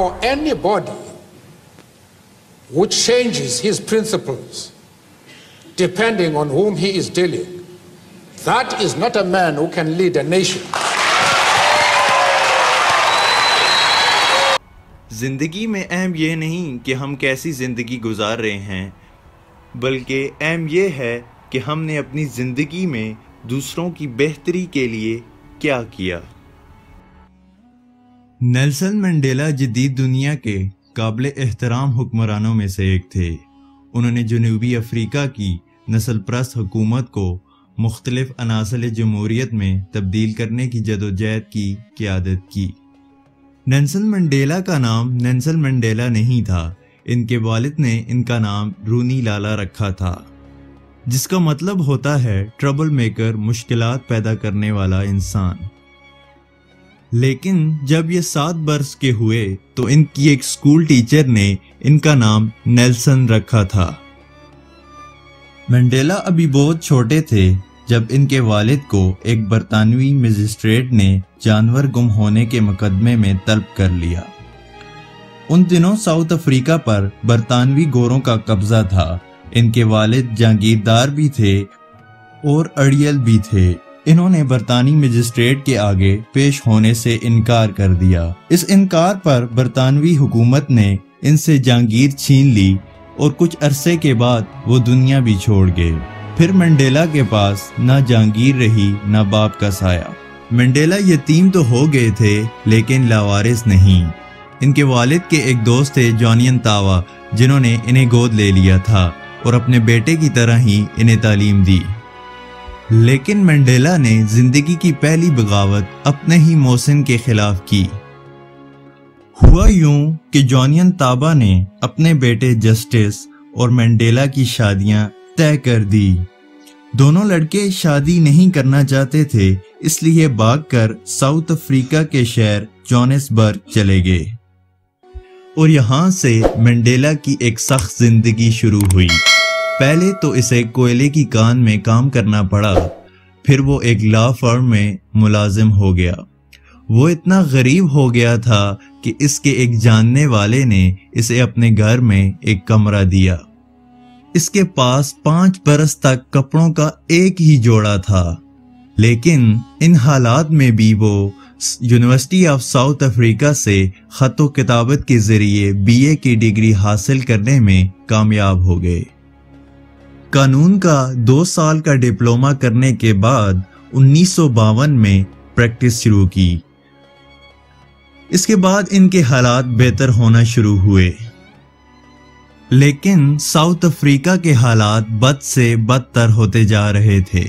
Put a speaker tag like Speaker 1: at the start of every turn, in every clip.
Speaker 1: Therefore, anybody who changes his principles depending on whom he is dealing, that is not a man who can lead a nation.
Speaker 2: زندگی میں اہم یہ نہیں کہ ہم کیسی زندگی گزار رہے ہیں، بلکہ اہم یہ ہے کہ ہم نے اپنی زندگی میں دوسروں کی بہتری کے لیے کیا کیا۔ نیلسن منڈیلا جدید دنیا کے قابل احترام حکمرانوں میں سے ایک تھے۔ انہوں نے جنوبی افریقہ کی نسل پرست حکومت کو مختلف عناصر جمہوریت میں تبدیل کرنے کی جدوجہد کی قیادت کی۔ نیلسن منڈیلا کا نام نیلسن منڈیلا نہیں تھا، ان کے والد نے ان کا نام رونی لالا رکھا تھا، جس کا مطلب ہوتا ہے ٹربل میکر، مشکلات پیدا کرنے والا انسان۔ لیکن جب یہ 7 برس کے ہوئے تو ان کی ایک اسکول ٹیچر نے ان کا نام نیلسن رکھا تھا۔ منڈیلا ابھی بہت چھوٹے تھے جب ان کے والد کو ایک برطانوی مجسٹریٹ نے جانور گم ہونے کے مقدمے میں طلب کر لیا۔ ان دنوں ساؤتھ افریقہ پر برطانوی گوروں کا قبضہ تھا۔ ان کے والد جاگیردار بھی تھے اور اڑیل بھی تھے۔ انہوں نے برطانوی مجسٹریٹ کے آگے پیش ہونے سے انکار کر دیا۔ اس انکار پر برطانوی حکومت نے ان سے جاگیر چھین لی اور کچھ عرصے کے بعد وہ دنیا بھی چھوڑ گئے۔ پھر منڈیلا کے پاس نہ جاگیر رہی نہ باپ کا سایہ۔ منڈیلا یتیم تو ہو گئے تھے لیکن لاوارث نہیں۔ ان کے والد کے ایک دوست تھے جونین تاوا، جنہوں نے انہیں گود لے لیا تھا اور اپنے بیٹے کی طرح ہی انہیں تعلیم دی۔ لیکن منڈیلا نے زندگی کی پہلی بغاوت اپنے ہی محسن کے خلاف کی۔ ہوا یوں کہ جونین تابا نے اپنے بیٹے جسٹس اور منڈیلا کی شادیاں طے کر دی۔ دونوں لڑکے شادی نہیں کرنا چاہتے تھے، اس لیے بھاگ کر ساؤتھ افریقہ کے شہر جوہانسبرگ چلے گئے اور یہاں سے منڈیلا کی ایک سخت زندگی شروع ہوئی۔ پہلے تو اسے کوئلے کی کان میں کام کرنا پڑا، پھر وہ ایک لا فرم میں ملازم ہو گیا۔ وہ اتنا غریب ہو گیا تھا کہ اس کے ایک جاننے والے نے اسے اپنے گھر میں ایک کمرہ دیا۔ اس کے پاس 5 برس تک کپڑوں کا ایک ہی جوڑا تھا، لیکن ان حالات میں بھی وہ یونیورسٹی آف ساؤتھ افریقہ سے خط و کتابت کے ذریعے BA کی ڈگری حاصل کرنے میں کامیاب ہو گئے۔ قانون کا 2 سال کا ڈپلومہ کرنے کے بعد 1952 میں پریکٹس شروع کی۔ اس کے بعد ان کے حالات بہتر ہونا شروع ہوئے، لیکن ساؤتھ افریقہ کے حالات بد سے بدتر ہوتے جا رہے تھے۔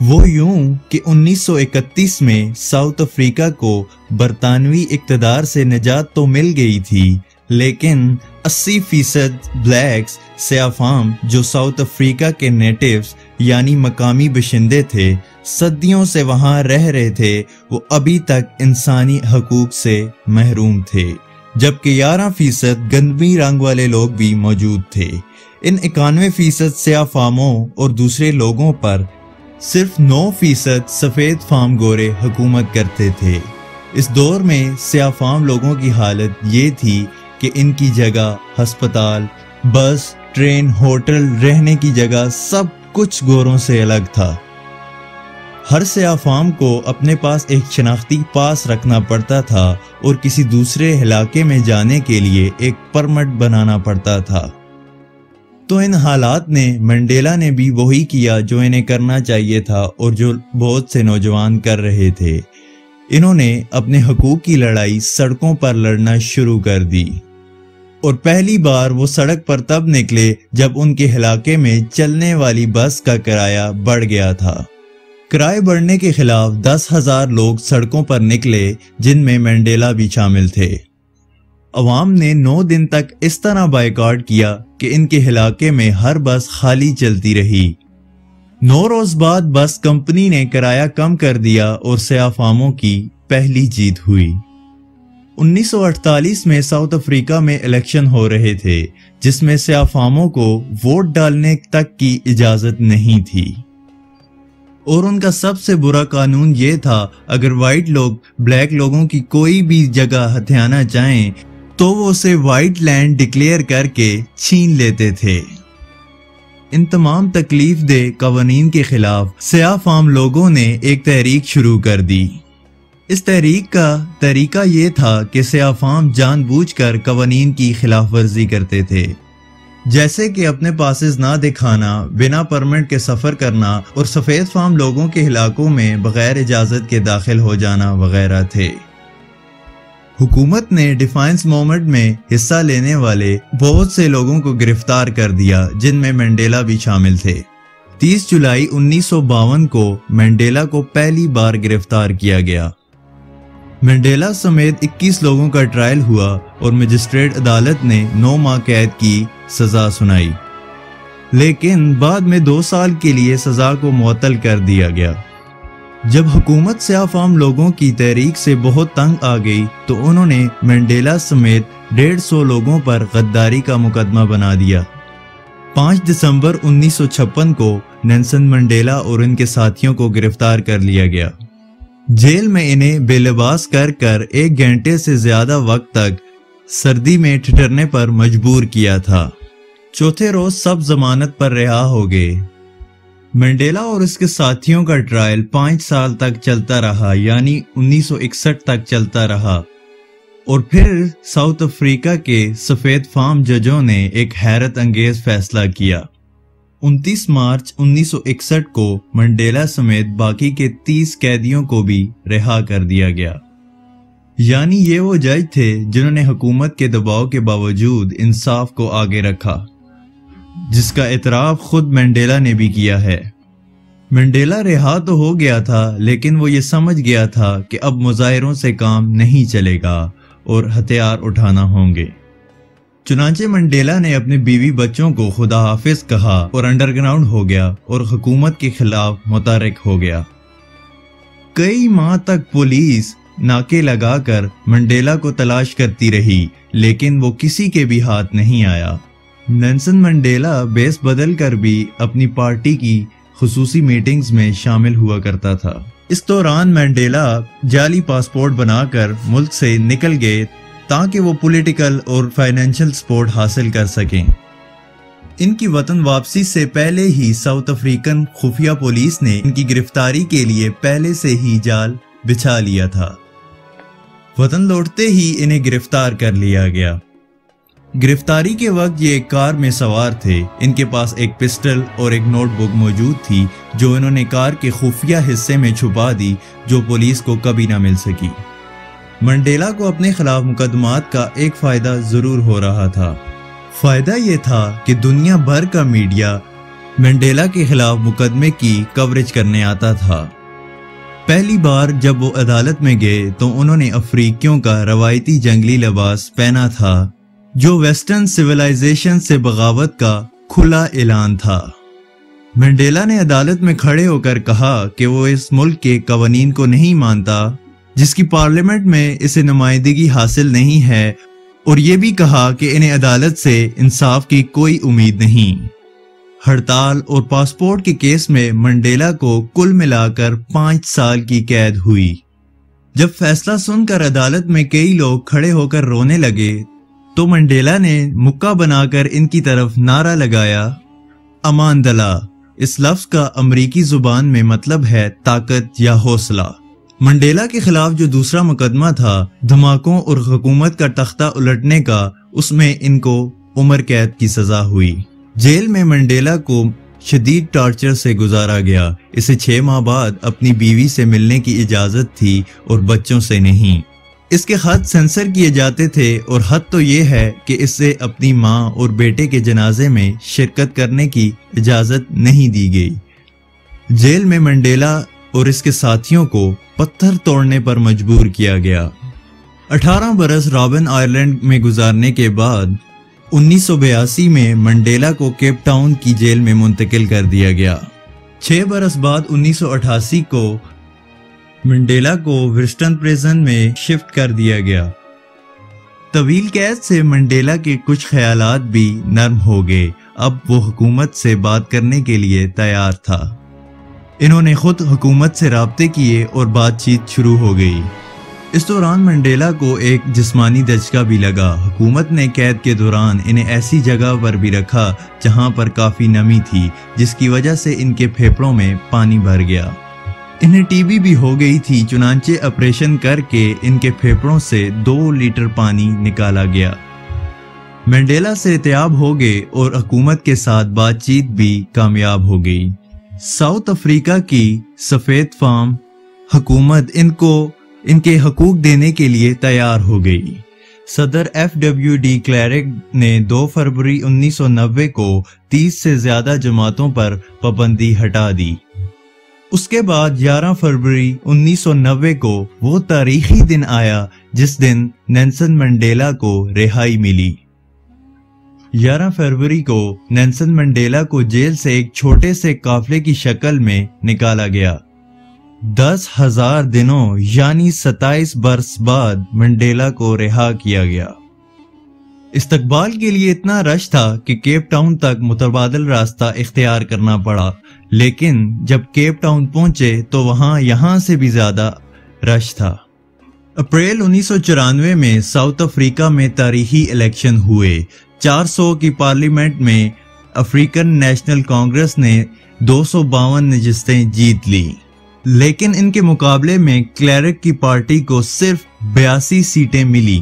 Speaker 2: وہ یوں کہ 1931 میں ساؤتھ افریقہ کو برطانوی اقتدار سے نجات تو مل گئی تھی، لیکن 80% بلیکس سیاہ فام جو ساؤتھ افریقہ کے نیٹیوز یعنی مقامی باشندے تھے، صدیوں سے وہاں رہ رہے تھے، وہ ابھی تک انسانی حقوق سے محروم تھے، جبکہ 11% گندمی رنگ والے لوگ بھی موجود تھے۔ ان 91% سیاہ فاموں اور دوسرے لوگوں پر صرف 9% سفید فام گورے حکومت کرتے تھے۔ اس دور میں سیاہ فام لوگوں کی حالت یہ تھی کہ ان کی جگہ ہسپتال، بس، ٹرین، ہوٹل، رہنے کی جگہ سب کچھ گوروں سے الگ تھا۔ ہر سیاہ فام کو اپنے پاس ایک شناختی پاس رکھنا پڑتا تھا اور کسی دوسرے علاقے میں جانے کے لیے ایک پرمٹ بنانا پڑتا تھا۔ تو ان حالات نے منڈیلا نے بھی وہی کیا جو انہیں کرنا چاہیے تھا اور جو بہت سے نوجوان کر رہے تھے۔ انہوں نے اپنے حقوق کی لڑائی سڑکوں پر لڑنا شروع کر دی، اور پہلی بار وہ سڑک پر تب نکلے جب ان کے علاقے میں چلنے والی بس کا کرایہ بڑھ گیا تھا۔ کرائے بڑھنے کے خلاف 10,000 لوگ سڑکوں پر نکلے، جن میں منڈیلا بھی شامل تھے۔ عوام نے 9 دن تک اس طرح بائیکاٹ کیا کہ ان کے علاقے میں ہر بس خالی چلتی رہی۔ 9 روز بعد بس کمپنی نے کرایہ کم کر دیا اور سیاہ فاموں کی پہلی جیت ہوئی۔ 1948 میں ساؤتھ افریقہ میں الیکشن ہو رہے تھے، جس میں سیاہ فاموں کو ووٹ ڈالنے تک کی اجازت نہیں تھی، اور ان کا سب سے برا قانون یہ تھا اگر وائٹ لوگ بلیک لوگوں کی کوئی بھی جگہ ہتھیانا چاہیں تو وہ اسے وائٹ لینڈ ڈکلیئر کر کے چھین لیتے تھے۔ ان تمام تکلیف دہ قوانین کے خلاف سیاہ فام لوگوں نے ایک تحریک شروع کر دی۔ اس تحریک کا طریقہ یہ تھا کہ سیاہ فام جان بوجھ کر قوانین کی خلاف ورزی کرتے تھے، جیسے کہ اپنے پاسز نہ دکھانا، بنا پرمٹ کے سفر کرنا اور سفید فام لوگوں کے علاقوں میں بغیر اجازت کے داخل ہو جانا وغیرہ تھے۔ حکومت نے ڈیفائنس موومنٹ میں حصہ لینے والے بہت سے لوگوں کو گرفتار کر دیا، جن میں مینڈیلا بھی شامل تھے۔ 30 جولائی 1952 کو مینڈیلا کو پہلی بار گرفتار کیا گیا۔ مینڈیلا سمیت 21 لوگوں کا ٹرائل ہوا اور مجسٹریٹ عدالت نے 9 ماہ قید کی سزا سنائی، لیکن بعد میں 2 سال کے لیے سزا کو معطل کر دیا گیا۔ جب حکومت سیاہ فام لوگوں کی تحریک سے بہت تنگ آ گئی تو انہوں نے مینڈیلا سمیت 150 لوگوں پر غداری کا مقدمہ بنا دیا۔ 5 دسمبر 1956 کو نیلسن منڈیلا اور ان کے ساتھیوں کو گرفتار کر لیا گیا۔ جیل میں انہیں بے لباس کر 1 گھنٹے سے زیادہ وقت تک سردی میں ٹھٹرنے پر مجبور کیا تھا۔ چوتھے روز سب ضمانت پر رہا ہو گئے۔ منڈیلا اور اس کے ساتھیوں کا ٹرائل 5 سال تک چلتا رہا، یعنی 1961 تک چلتا رہا، اور پھر ساؤتھ افریقہ کے سفید فام ججوں نے ایک حیرت انگیز فیصلہ کیا۔ 29 مارچ 1961 کو منڈیلا سمیت باقی کے 30 قیدیوں کو بھی رہا کر دیا گیا۔ یعنی یہ وہ جج تھے جنہوں نے حکومت کے دباؤ کے باوجود انصاف کو آگے رکھا، جس کا اعتراف خود منڈیلا نے بھی کیا ہے۔ منڈیلا رہا تو ہو گیا تھا، لیکن وہ یہ سمجھ گیا تھا کہ اب مظاہروں سے کام نہیں چلے گا اور ہتھیار اٹھانا ہوں گے۔ چنانچہ منڈیلا نے اپنے بیوی بچوں کو خدا حافظ کہا اور انڈر گراؤنڈ ہو گیا اور حکومت کے خلاف متحرک ہو گیا۔ کئی ماہ تک پولیس ناکے لگا کر منڈیلا کو تلاش کرتی رہی، لیکن وہ کسی کے بھی ہاتھ نہیں آیا۔ نیلسن منڈیلا بیس بدل کر بھی اپنی پارٹی کی خصوصی میٹنگز میں شامل ہوا کرتا تھا۔ اس دوران منڈیلا جعلی پاسپورٹ بنا کر ملک سے نکل گئے تاکہ وہ پولیٹیکل اور فائنینشل سپورٹ حاصل کر سکیں۔ ان کی وطن واپسی سے پہلے ہی ساؤتھ افریقن خفیہ پولیس نے ان کی گرفتاری کے لیے پہلے سے ہی جال بچھا لیا تھا۔ وطن لوٹتے ہی انہیں گرفتار کر لیا گیا۔ گرفتاری کے وقت یہ ایک کار میں سوار تھے۔ ان کے پاس ایک پسٹل اور ایک نوٹ بک موجود تھی جو انہوں نے کار کے خفیہ حصے میں چھپا دی، جو پولیس کو کبھی نہ مل سکی۔ منڈیلا کو اپنے خلاف مقدمات کا ایک فائدہ ضرور ہو رہا تھا۔ فائدہ یہ تھا کہ دنیا بھر کا میڈیا منڈیلا کے خلاف مقدمے کی کوریج کرنے آتا تھا۔ پہلی بار جب وہ عدالت میں گئے تو انہوں نے افریقیوں کا روایتی جنگلی لباس پہنا تھا، جو ویسٹرن سویلائزیشن سے بغاوت کا کھلا اعلان تھا۔ منڈیلا نے عدالت میں کھڑے ہو کر کہا کہ وہ اس ملک کے قوانین کو نہیں مانتا، جس کی پارلیمنٹ میں اسے نمائندگی حاصل نہیں ہے، اور یہ بھی کہا کہ انہیں عدالت سے انصاف کی کوئی امید نہیں۔ ہڑتال اور پاسپورٹ کے کیس میں منڈیلا کو کل ملا کر 5 سال کی قید ہوئی۔ جب فیصلہ سن کر عدالت میں کئی لوگ کھڑے ہو کر رونے لگے تو منڈیلا نے مکہ بنا کر ان کی طرف نعرہ لگایا، امان دلا۔ اس لفظ کا امریکی زبان میں مطلب ہے طاقت یا حوصلہ۔ منڈیلا کے خلاف جو دوسرا مقدمہ تھا دھماکوں اور حکومت کا تختہ الٹنے کا، اس میں ان کو عمر قید کی سزا ہوئی۔ جیل میں منڈیلا کو شدید ٹارچر سے گزارا گیا۔ اسے 6 ماہ بعد اپنی بیوی سے ملنے کی اجازت تھی اور بچوں سے نہیں۔ اس کے خط سینسر کیے جاتے تھے، اور حد تو یہ ہے کہ اس سے اپنی ماں اور بیٹے کے جنازے میں شرکت کرنے کی اجازت نہیں دی گئی۔ جیل میں منڈیلا اور اس کے ساتھیوں کو پتھر توڑنے پر مجبور کیا گیا۔ 18 برس رابن آئرلینڈ میں گزارنے کے بعد 1982 میں منڈیلا کو کیپ ٹاؤن کی جیل میں منتقل کر دیا گیا۔ 6 برس بعد 1988 کو منڈیلا کو ورسٹن پریزن میں شفٹ کر دیا گیا۔ طویل قید سے منڈیلا کے کچھ خیالات بھی نرم ہو گئے۔ اب وہ حکومت سے بات کرنے کے لیے تیار تھا۔ انہوں نے خود حکومت سے رابطے کیے اور بات چیت شروع ہو گئی۔ اس دوران منڈیلا کو ایک جسمانی دھچکا بھی لگا۔ حکومت نے قید کے دوران انہیں ایسی جگہ پر بھی رکھا جہاں پر کافی نمی تھی، جس کی وجہ سے ان کے پھیپھڑوں میں پانی بھر گیا۔ انہیں ٹی بی بھی ہو گئی تھی، چنانچہ آپریشن کر کے ان کے پھیپھڑوں سے 2 لیٹر پانی نکالا گیا۔ منڈیلا صحتیاب ہو گئے اور حکومت کے ساتھ بات چیت بھی کامیاب ہو گئی۔ ساؤتھ افریقہ کی سفید فام حکومت ان کے حقوق دینے کے لیے تیار ہو گئی۔ صدر ایف ڈبلیو ڈی کلیرک نے 2 فروری 1990 کو 30 سے زیادہ جماعتوں پر پابندی ہٹا دی۔ اس کے بعد 11 فروری 1990 کو وہ تاریخی دن آیا جس دن نیلسن منڈیلا کو رہائی ملی۔ 11 فروری کو نیلسن منڈیلا کو جیل سے ایک چھوٹے سے قافلے کی شکل میں نکالا گیا۔ 10,000 دنوں یعنی 27 برس بعد منڈیلا کو رہا کیا گیا۔ استقبال کے لیے اتنا رش تھا کہ کیپ ٹاؤن تک متبادل راستہ اختیار کرنا پڑا، لیکن جب کیپ ٹاؤن پہنچے تو وہاں یہاں سے بھی زیادہ رش تھا۔ اپریل 1994 میں ساؤتھ افریقہ میں تاریخی الیکشن ہوئے۔ 400 کی پارلیمنٹ میں افریقن نیشنل کانگریس نے 252 نشستیں جیت لی، لیکن ان کے مقابلے میں کلیرک کی پارٹی کو صرف 82 سیٹیں ملی۔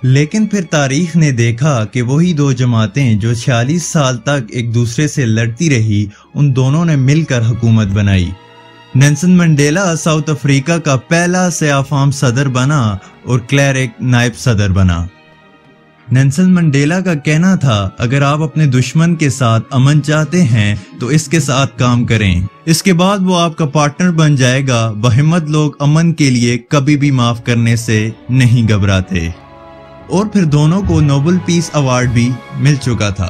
Speaker 2: لیکن پھر تاریخ نے دیکھا کہ وہی 2 جماعتیں جو 46 سال تک ایک دوسرے سے لڑتی رہی، ان دونوں نے مل کر حکومت بنائی۔ نیلسن منڈیلا ساؤتھ افریقہ کا پہلا سیاہ فام صدر بنا اور کلیرک نائب صدر بنا۔ نیلسن منڈیلا کا کہنا تھا، اگر آپ اپنے دشمن کے ساتھ امن چاہتے ہیں تو اس کے ساتھ کام کریں، اس کے بعد وہ آپ کا پارٹنر بن جائے گا۔ بہمت لوگ امن کے لیے کبھی بھی معاف کرنے سے نہیں گھبراتے۔ اور پھر دونوں کو نوبل پیس ایوارڈ بھی مل چکا تھا۔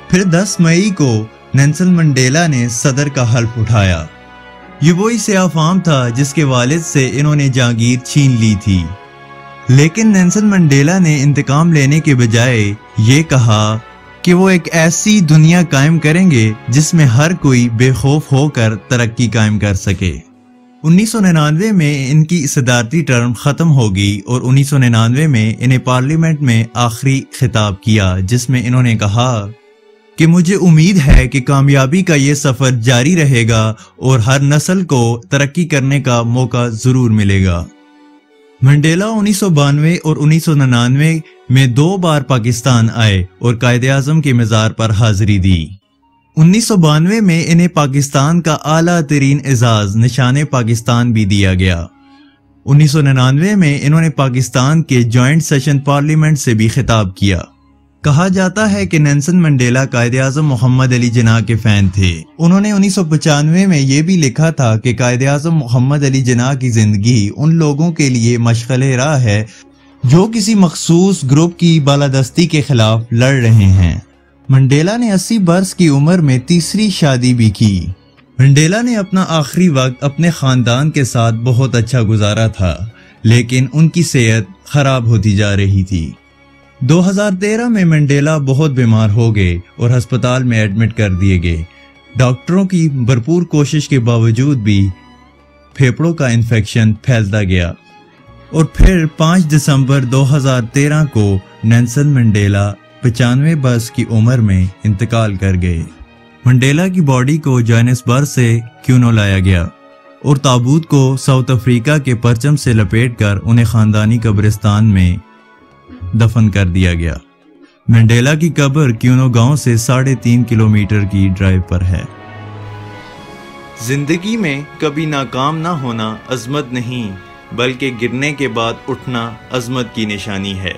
Speaker 2: پھر 10 مئی کو نیلسن منڈیلا نے صدر کا حلف اٹھایا۔ یہ وہی سیاہ فام تھا جس کے والد سے انہوں نے جاگیر چھین لی تھی، لیکن نیلسن منڈیلا نے انتقام لینے کے بجائے یہ کہا کہ وہ ایک ایسی دنیا قائم کریں گے جس میں ہر کوئی بے خوف ہو کر ترقی قائم کر سکے۔ 1999 میں ان کی صدارتی ٹرم ختم ہوگی اور 1999 میں انہیں پارلیمنٹ میں آخری خطاب کیا، جس میں انہوں نے کہا کہ مجھے امید ہے کہ کامیابی کا یہ سفر جاری رہے گا اور ہر نسل کو ترقی کرنے کا موقع ضرور ملے گا۔ منڈیلا 1992 اور 1999 میں 2 بار پاکستان آئے اور قائد اعظم کے مزار پر حاضری دی۔ 1992 میں انہیں پاکستان کا اعلیٰ ترین اعزاز نشان پاکستان بھی دیا گیا۔ 1999 میں انہوں نے پاکستان کے جوائنٹ سیشن پارلیمنٹ سے بھی خطاب کیا۔ کہا جاتا ہے کہ نیلسن منڈیلا قائد اعظم محمد علی جناح کے فین تھے۔ انہوں نے 1995 میں یہ بھی لکھا تھا کہ قائد اعظم محمد علی جناح کی زندگی ان لوگوں کے لیے مشغل راہ ہے جو کسی مخصوص گروپ کی بالادستی کے خلاف لڑ رہے ہیں۔ منڈیلا نے 80 برس کی عمر میں تیسری شادی بھی کی۔ منڈیلا نے اپنا آخری وقت اپنے خاندان کے ساتھ بہت اچھا گزارا تھا، لیکن ان کی صحت خراب ہوتی جا رہی تھی۔ 2013 میں منڈیلا بہت بیمار ہو گئے اور ہسپتال میں ایڈمٹ کر دیے گئے۔ ڈاکٹروں کی بھرپور کوشش کے باوجود بھی پھیپھڑوں کا انفیکشن پھیلتا گیا اور پھر 5 دسمبر 2013 کو نیلسن منڈیلا 95 برس کی عمر میں انتقال کر گئے۔ منڈیلا کی باڈی کو جوہانسبرگ سے کیونو لایا گیا اور تابوت کو ساؤتھ افریقہ کے پرچم سے لپیٹ کر انہیں خاندانی قبرستان میں دفن کر دیا گیا۔ منڈیلا کی قبر کیونو گاؤں سے 3.5 کلومیٹر کی ڈرائیو پر ہے۔ زندگی میں کبھی ناکام نہ ہونا عظمت نہیں، بلکہ گرنے کے بعد اٹھنا عظمت کی نشانی ہے۔